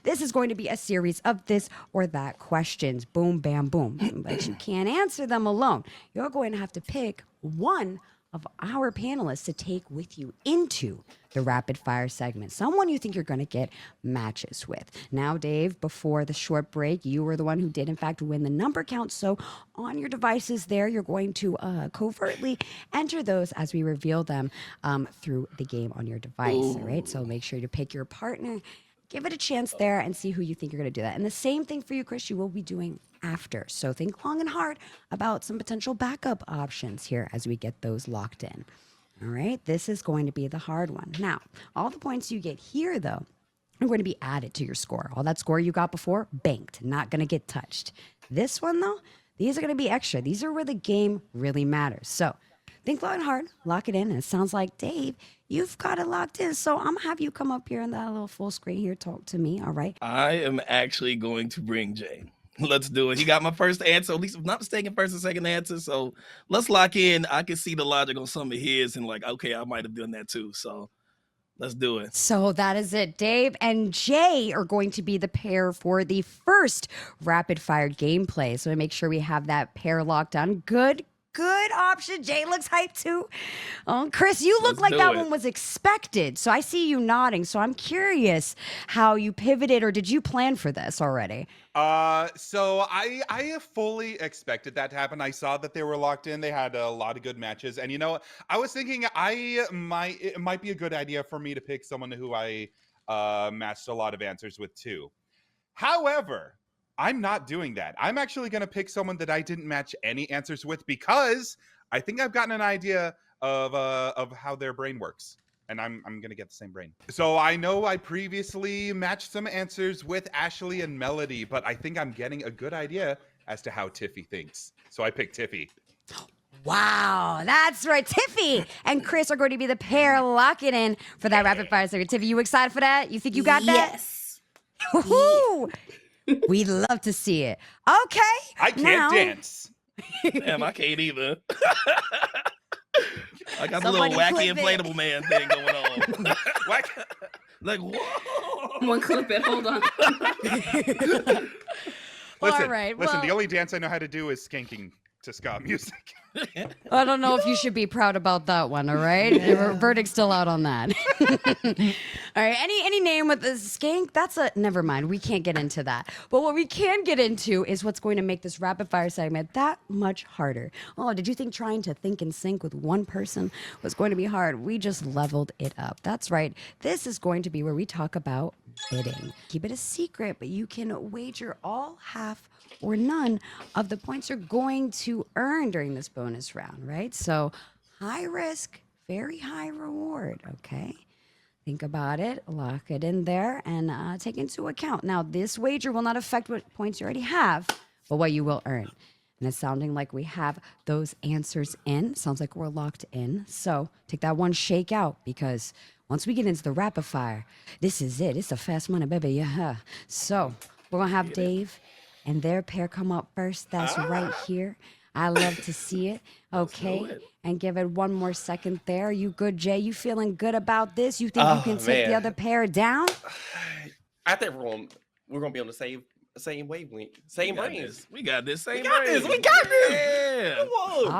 This is going to be a series of this or that questions. Boom, bam, boom. But you can't answer them alone. You're going to have to pick one of our panelists to take with you into the rapid fire segment. Someone you think you're going to get matches with. Now, Dave, before the short break, you were the one who did, in fact, win the number count. So on your devices there, you're going to covertly enter those as we reveal them through the game on your device. All right. So make sure to pick your partner. Give it a chance there and see who you think you're going to do that. And the same thing for you, Chris, you will be doing after. So think long and hard about some potential backup options here as we get those locked in. All right, this is going to be the hard one. Now, all the points you get here, though, are going to be added to your score. All that score you got before, banked, not going to get touched. This one, though, these are going to be extra. These are where the game really matters. So think long and hard, lock it in. And it sounds like, Dave, you've got it locked in. So I'm going to have you come up here in that little full screen here, talk to me, all right? I am actually going to bring Jay. Let's do it. He got my first answer, at least if I'm not mistaken, first and second answer. So let's lock in. I can see the logic on some of his and like, okay, I might have done that too. So let's do it. So that is it. Dave and Jay are going to be the pair for the first rapid fire gameplay. So make sure we have that pair locked down. Good option. Jay looks hyped too. Chris, you look like that one was expected. So I see you nodding. So I'm curious how you pivoted, or did you plan for this already? So I fully expected that to happen. I saw that they were locked in. They had a lot of good matches, and you know, I was thinking it might be a good idea for me to pick someone who I matched a lot of answers with too. However, I'm not doing that. I'm actually going to pick someone that I didn't match any answers with because I think I've gotten an idea of how their brain works. And I'm going to get the same brain. So I know I previously matched some answers with Ashley and Melody, but I think I'm getting a good idea as to how Tiffy thinks. So I picked Tiffy. Wow, that's right. Tiffy and Chris are going to be the pair. Lock it in for that rapid fire segment. Tiffy, you excited for that? You think you got that? Yes. Woo-hoo. We'd love to see it. Okay. I can't dance. Damn, I can't either. I got the Somebody little wacky clip it. inflatable man thing going on. Like, whoa. One clip it. Hold on. Listen, All right. listen, Well, the only dance I know how to do is skanking to ska music. I don't know if you should be proud about that one, all right? The verdict's still out on that. All right, any name with a skank, never mind. We can't get into that. But what we can get into is what's going to make this rapid fire segment that much harder. Oh, did you think trying to think in sync with one person was going to be hard? We just leveled it up. That's right. This is going to be where we talk about bidding. Keep it a secret, but you can wager all, half, or none of the points you're going to earn during this bonus round, right? So high risk, very high reward, okay? Think about it, lock it in there, and take into account. Now, this wager will not affect what points you already have, but what you will earn. And it's sounding like we have those answers in. Sounds like we're locked in. So take that one shake out, because once we get into the rapid fire, this is it. It's a fast money, baby. Yeah. So we're going to have Dave and their pair come up first. That's right here. I love to see it. Okay. And give it one more second there. You good, Jay? You feeling good about this? You think you can take the other pair down? I think we're gonna be on the same wavelength, same brains. We got this. Same We got brains. this. We got this. Yeah. Come on.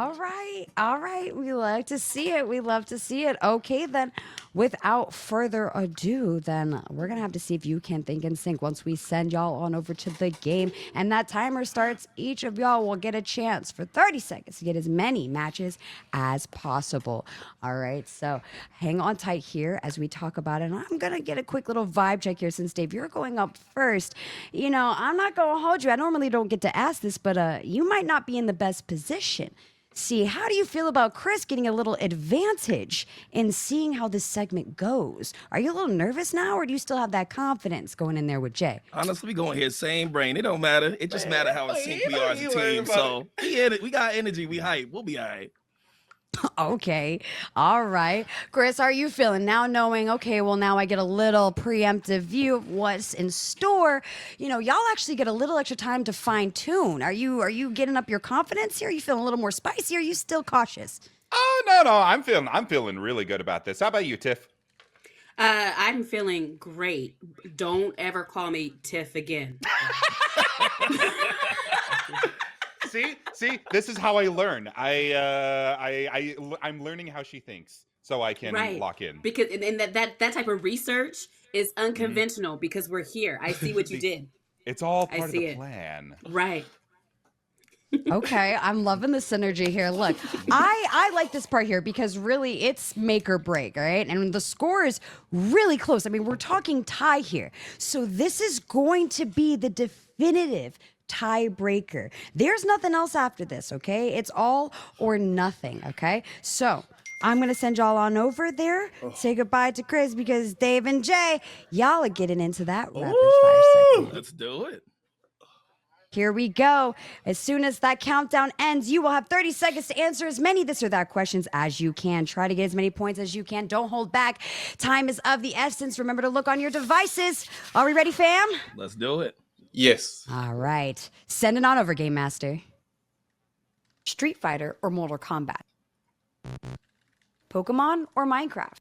All right. We like to see it. We love to see it. Okay, then. without further ado, then we're going to have to see if you can think in sync once we send y'all on over to the game. And that timer starts. Each of y'all will get a chance for 30 seconds to get as many matches as possible. All right, so hang on tight here as we talk about it. And I'm going to get a quick little vibe check here since, Dave, you're going up first. You know, I'm not going to hold you. I normally don't get to ask this, but you might not be in the best position. See, how do you feel about Chris getting a little advantage in seeing how this segment goes? Are you a little nervous now, or do you still have that confidence going in there with Jay? Honestly, we going here same brain. It don't matter. It just matter how in sync we are as a team. So we got energy. We hype. We'll be all right. Okay. All right. Chris, how are you feeling now knowing, okay, well, now I get a little preemptive view of what's in store. You know, y'all actually get a little extra time to fine tune. Are you getting up your confidence here? Are you feeling a little more spicy? Or are you still cautious? Oh, no. I'm feeling really good about this. How about you, Tiff? I'm feeling great. Don't ever call me Tiff again. See, this is how I learn. I'm learning how she thinks, so I can lock in. Because and that type of research is unconventional because we're here. I see what you did. It's all part of the plan. Right. Okay, I'm loving the synergy here. Look, I like this part here because really it's make or break, right? And the score is really close. I mean, we're talking tie here. So this is going to be the definitive tiebreaker. There's nothing else after this, okay? It's all or nothing, okay? So I'm going to send y'all on over there. Say goodbye to Chris because Dave and Jay, y'all are getting into that rapid fire segment. Let's do it. Here we go. As soon as that countdown ends, you will have 30 seconds to answer as many this or that questions as you can. Try to get as many points as you can. Don't hold back. Time is of the essence. Remember to look on your devices. Are we ready, fam? Let's do it. Yes. All right. Send it on over, Game Master. Street Fighter or Mortal Kombat? Pokemon or Minecraft?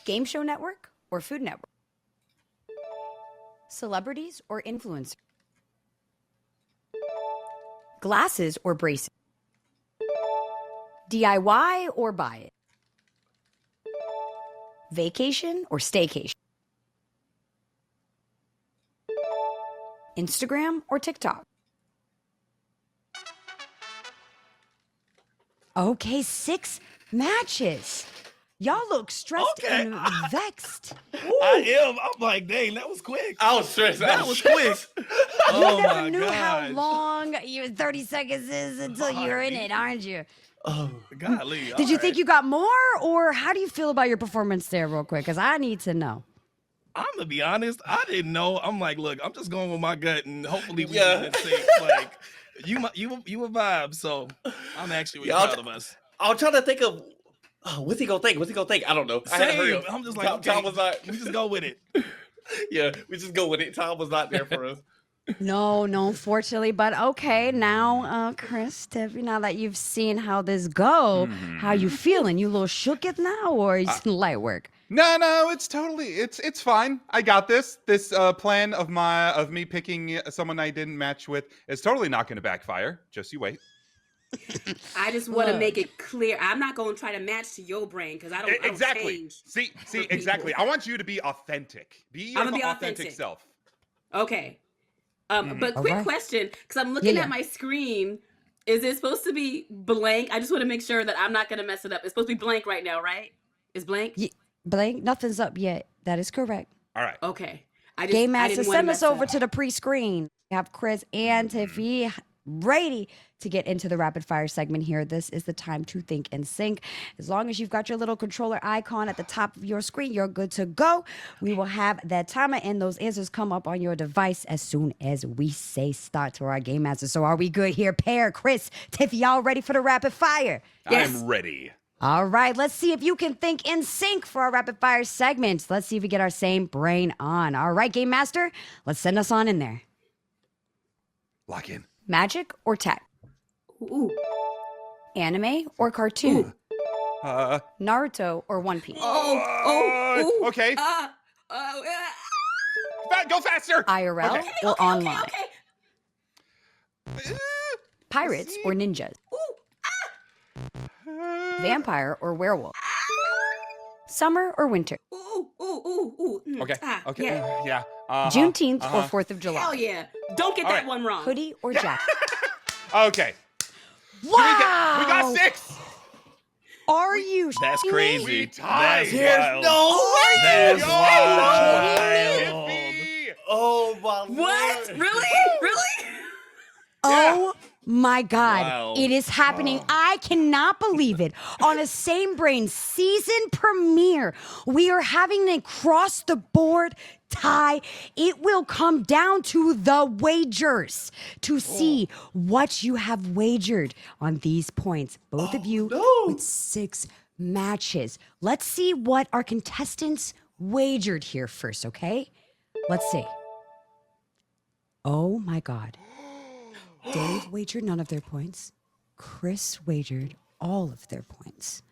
Game Show Network or Food Network? Celebrities or influencers? Glasses or braces? DIY or buy it? Vacation or staycation? Instagram or TikTok? Okay, 6 matches. Y'all look stressed and vexed. I am. I'm like, dang, that was quick. I was stressed. That was quick. You Oh never my knew how gosh. long your 30 seconds is until you're in it, aren't you? Oh, Golly. Did you think you got more, or how do you feel about your performance there real quick? Because I need to know. I'm gonna be honest. I didn't know. I'm like, look, I'm just going with my gut, and hopefully we Yeah. can sync. Like, you a vibe. So I'm actually really proud of us. I'm trying to think of what's he gonna think? What's he gonna think? I don't know. I had to hurry Same. up. I'm just like, okay, Tom was not. we just go with it. Yeah, we just go with it. Tom was not there for us. No, unfortunately. But okay, now, Chris, Tiffy, now that you've seen how this go, how you feeling? You a little shook it now, or you just light work? No, it's totally, it's fine. I got this. This plan of me picking someone I didn't match with is totally not going to backfire. Just you wait. I just want to make it clear. I'm not going to try to match to your brain because I don't Exactly. change. See, exactly. I want you to be authentic. Be your I'm gonna be authentic authentic. self. Okay. But quick question, because I'm looking at my screen. Is it supposed to be blank? I just want to make sure that I'm not going to mess it up. It's supposed to be blank right now, right? It's blank? Blank, nothing's up yet. That is correct. All right. Okay. Game Master, didn't wanna send us mess it over up. to the pre-screen. We have Chris and Tiffy ready to get into the rapid fire segment here. This is the time to think and sync. As long as you've got your little controller icon at the top of your screen, you're good to go. We will have that timer and those answers come up on your device as soon as we say start to our Game Master. So are we good here? Pair, Chris, Tiffy, y'all ready for the rapid fire? Yes. I'm ready. All right, let's see if you can think in sync for our rapid fire segment. Let's see if we get our same brain on. All right, Game Master, let's send us on in there. Lock in. Magic or tech? Ooh. Anime or cartoon? Uh, Naruto or One Piece? Ooh. Okay. Go faster. IRL Okay. or online? Okay. Pirates or ninjas? Vampire or werewolf? summer or winter? Ooh. Okay. Okay. Yeah. Yeah. Juneteenth or 4th of July? Hell yeah. Don't get All that right. one wrong. Hoodie or jacket? Okay. Wow! We got 6. Are you That's shitting me? crazy. We tied. That's wild. no way. That's Yo! wild. Tiffy! Oh my What? Lord. Really? Oh my God. Wow. It is happening. I cannot believe it. On a Same Brain season premiere, we are having an across the board tie. It will come down to the wagers to see what you have wagered on these points. Both of you with 6 matches. Let's see what our contestants wagered here first, okay? Let's see. Oh my God. Dave wagered none of their points. Chris wagered all of their points.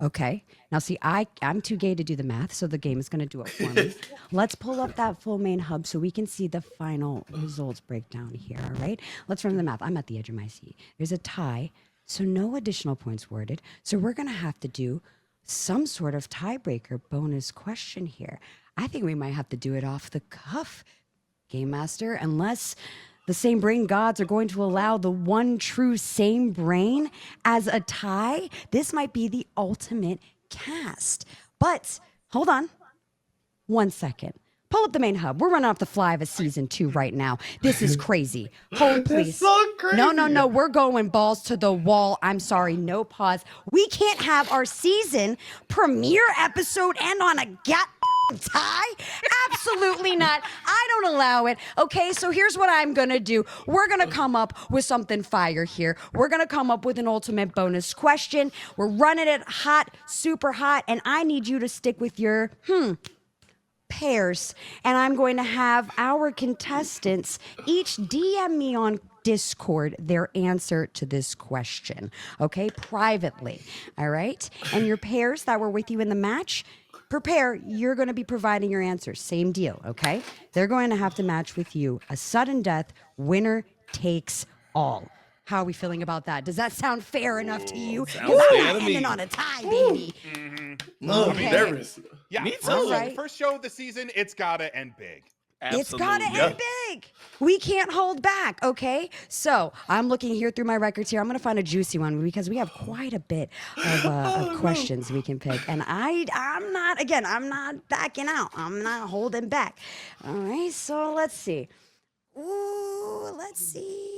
Okay. Now see, I'm too gay to do the math, so the game is going to do it for me. Let's pull up that full main hub so we can see the final results breakdown here, all right? Let's run the math. I'm at the edge of my seat. There's a tie, so no additional points worded. So we're going to have to do some sort of tiebreaker bonus question here. I think we might have to do it off the cuff, Game Master, unless the Same Brain gods are going to allow the one true Same Brain as a tie. This might be the ultimate cast. But hold on 1 second. Pull up the main hub. We're running off the fly of a season 2 right now. This is crazy. Hold, please. so crazy. No. We're going balls to the wall. I'm sorry. No pause. We can't have our season premiere episode end on a tie? Absolutely not. I don't allow it. Okay, so here's what I'm gonna do. We're gonna come up with something fire here. We're gonna come up with an ultimate bonus question. We're running it hot, super hot, and I need you to stick with your pairs. And I'm going to have our contestants each DM me on Discord their answer to this question, okay, privately, all right? And your pairs that were with you in the match, prepare, you're going to be providing your answers. Same deal, okay? They're going to have to match with you. A sudden death, winner takes all. How are we feeling about that? Does that sound fair enough to you? Sounds Because I'm fair not to me. ending on a tie, baby. Oh, I'm Okay. nervous. Yeah. Me too. All right. First show of the season, it's gotta end big. It's got to Absolutely. end big. We can't hold back, okay? So I'm looking here through my records here. I'm going to find a juicy one because we have quite a bit of questions we can pick. And I'm not backing out. I'm not holding back. All right, so let's see. Ooh, let's see.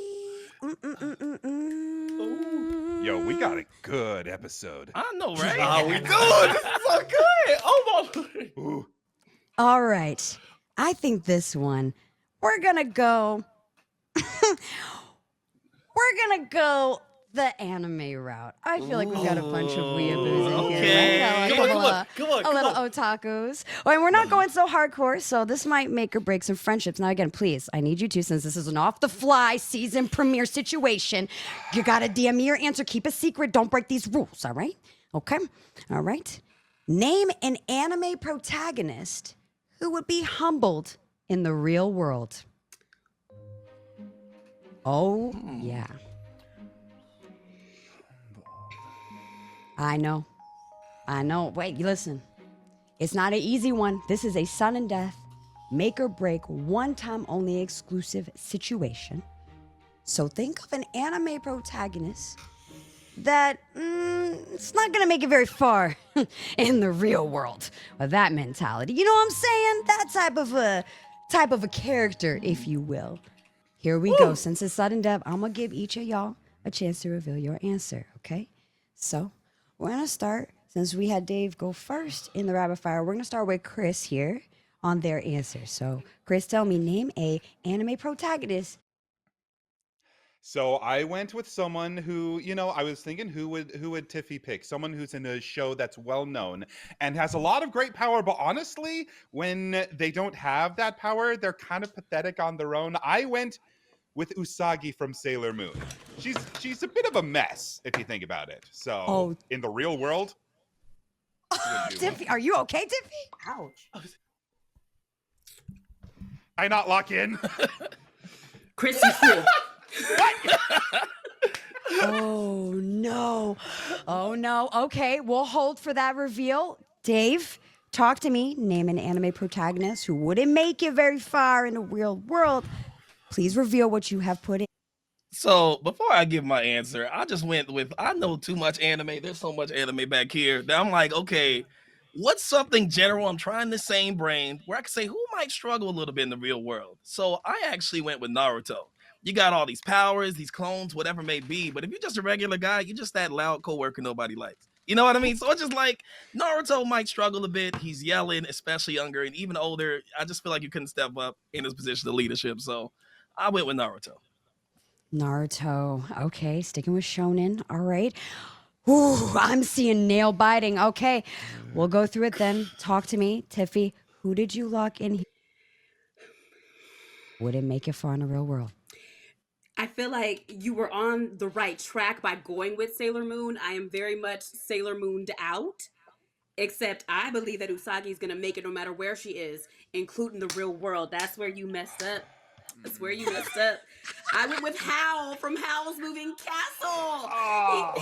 Yo, we got a good episode. I know, right? Oh, we good. This is so good. Oh my Lord. Ooh. All right. I think this one, we're going to go the anime route. I feel like we got a bunch of weeaboos in Okay. here. Right? Come on. A little otakus. Well, and we're not going so hardcore, so this might make or break some friendships. Now, again, please, I need you to, since this is an off-the-fly season premiere situation, you got to DM me your answer. Keep it secret. Don't break these rules, all right? Okay? All right. Name an anime protagonist who would be humbled in the real world. Oh, yeah. I know. Wait, listen. It's not an easy one. This is a sudden death, make or break, one time only exclusive situation. So think of an anime protagonist that it's not going to make it very far in the real world with that mentality. You know what I'm saying? That type of a character, if you will. Here we go. Since it's sudden death, I'm going to give each of y'all a chance to reveal your answer, okay? So we're going to start, since we had Dave go first in the rapid fire, we're going to start with Chris here on their answer. So Chris, tell me, name a anime protagonist. So I went with someone who, I was thinking who would Tiffy pick? Someone who's in a show that's well known and has a lot of great power, but honestly, when they don't have that power, they're kind of pathetic on their own. I went with Usagi from Sailor Moon. She's a bit of a mess if you think about it. So in the real world, Tiffy, are you okay, Tiffy? Ouch. I not lock in. Chris, you fool. Oh no. Okay, we'll hold for that reveal. Dave, talk to me. Name an anime protagonist who wouldn't make it very far in the real world. Please reveal what you have put in. So before I give my answer, I just went with I know too much anime. There's so much anime back here that I'm like, okay, what's something general? I'm trying the same brain where I can say who might struggle a little bit in the real world. So I actually went with Naruto. You got all these powers, these clones, whatever it may be. But if you're just a regular guy, you're just that loud coworker nobody likes. You know what I mean? So it's just like Naruto might struggle a bit. He's yelling, especially younger and even older. I just feel like you couldn't step up in his position of leadership. So I went with Naruto. Naruto. Okay, sticking with shonen. All right. Ooh, I'm seeing nail biting. Okay, we'll go through it then. Talk to me, Tiffy. Who did you lock in? Wouldn't make it far in the real world. I feel like you were on the right track by going with Sailor Moon. I am very much Sailor Mooned out. Except I believe that Usagi is going to make it no matter where she is, including the real world. That's where you messed up. That's where you messed up. I went with Howl from Howl's Moving Castle.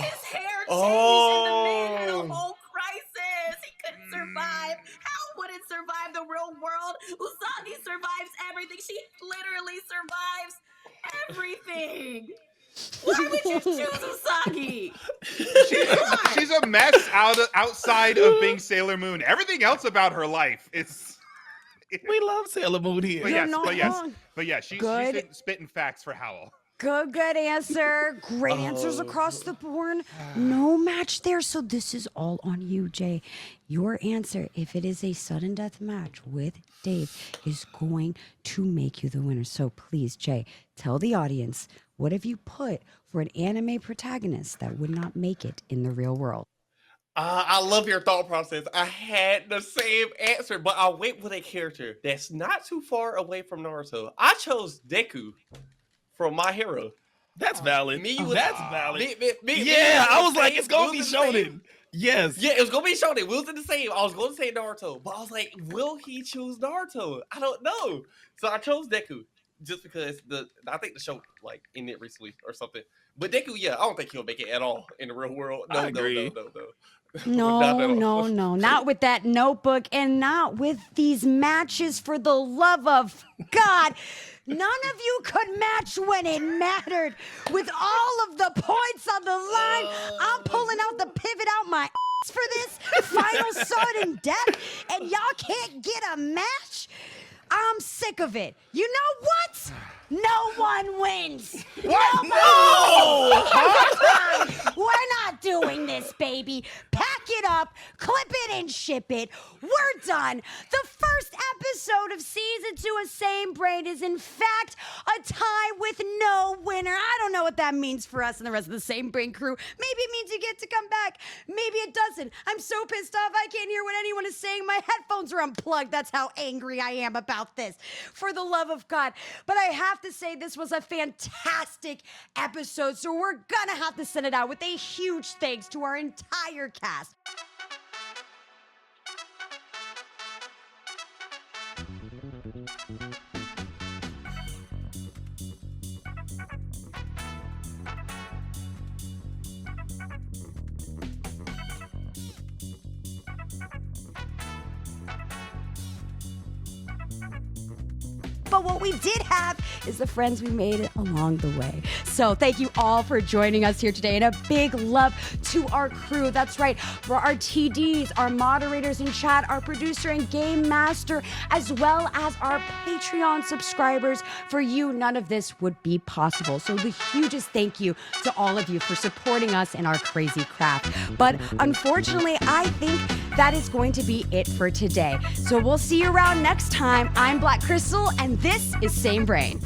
His hair changed and the man had a whole crisis. He couldn't survive. Howl wouldn't survive the real world. Usagi survives everything. She literally survives everything. Why would you choose Usagi? She's a mess outside of being Sailor Moon. Everything else about her life is. We love Sailor Moon here. But yes, she's spitting facts for Howl. Good answer. Great answers across the board. No match there. So this is all on you, Jay. Your answer, if it is a sudden death match with Dave, is going to make you the winner. So please, Jay, tell the audience, what have you put for an anime protagonist that would not make it in the real world? I love your thought process. I had the same answer, but I went with a character that's not too far away from Naruto. I chose Deku from My Hero. That's valid. That's valid. I was like, it's gonna be shonen. Yes. Yeah, it was gonna be shonen. We was in the same. I was going to say Naruto, but I was like, will he choose Naruto? I don't know. So I chose Deku just because I think the show like ended recently or something. But Deku, I don't think he'll make it at all in the real world. No, I agree. No, not with that notebook and not with these matches, for the love of God. None of you could match when it mattered. With all of the points on the line, I'm pulling out the pivot out my ass for this final sudden death, and y'all can't get a match? I'm sick of it. You know what? No one wins. What? No! We're not doing this, baby. Pack it up, clip it, and ship it. We're done. The first episode of season 2 of Same Brain is, in fact, a tie with no winner. I don't know what that means for us and the rest of the Same Brain crew. Maybe it means you get to come back. Maybe it doesn't. I'm so pissed off I can't hear what anyone is saying. My headphones are unplugged. That's how angry I am about this. For the love of God. But I have to say this was a fantastic episode, so we're gonna have to send it out with a huge thanks to our entire cast. But what we did have is the friends we made along the way. So thank you all for joining us here today, and a big love to our crew. That's right, for our TDs, our moderators in chat, our producer and game master, as well as our Patreon subscribers. For you, none of this would be possible. So the hugest thank you to all of you for supporting us in our crazy craft. But unfortunately, I think that is going to be it for today. So we'll see you around next time. I'm Black Crystal, and this is Same Brain.